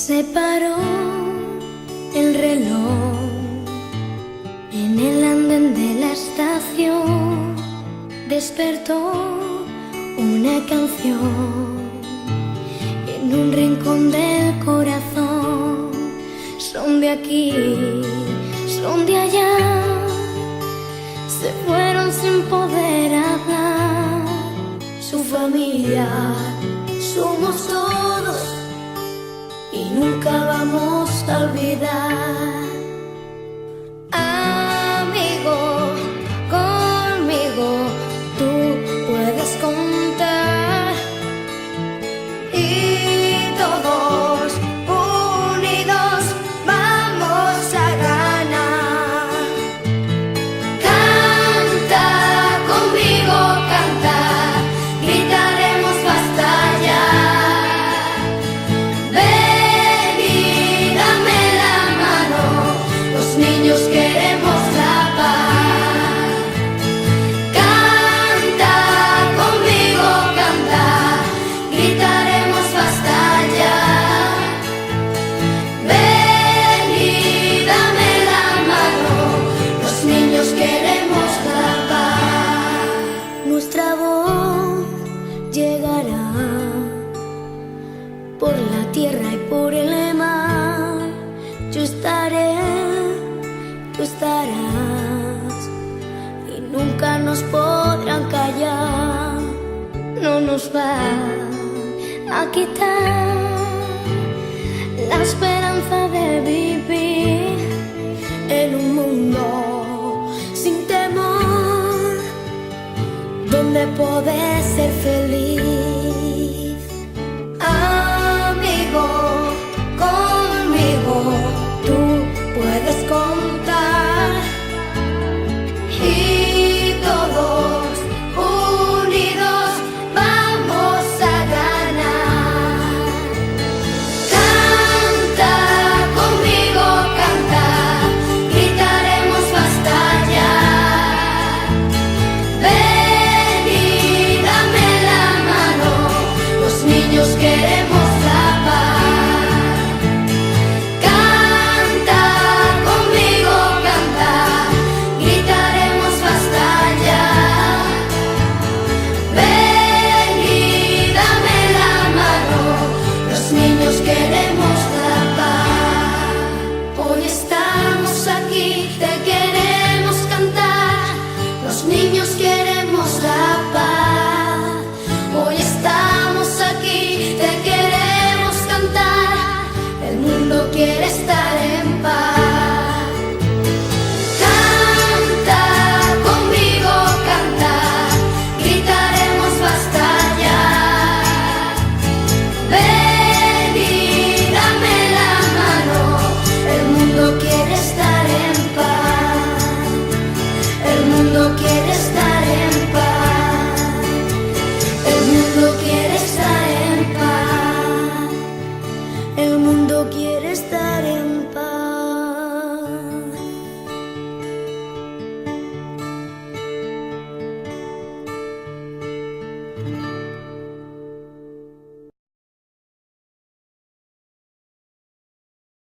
Se paró el reloj en el andén de la estación, despertó una canción en un rincón del corazón. Son de aquí, son de allá, se fueron sin poder hablar. Su familia somos todos y nunca vamos a olvidar. Amigo, conmigo tú puedes contar, y todos unidos vamos a ganar. Canta conmigo, canta, gritaremos basta ya. Niños, queremos la paz. Canta conmigo, canta, gritaremos basta ya. Ven y dame la mano, los niños queremos la paz. Nuestra voz llegará por la tierra y por el mar. Yo estaré, tú estarás, y nunca nos podrán callar. No nos va a quitar la esperanza de vivir en un mundo sin temor, donde poder ser feliz.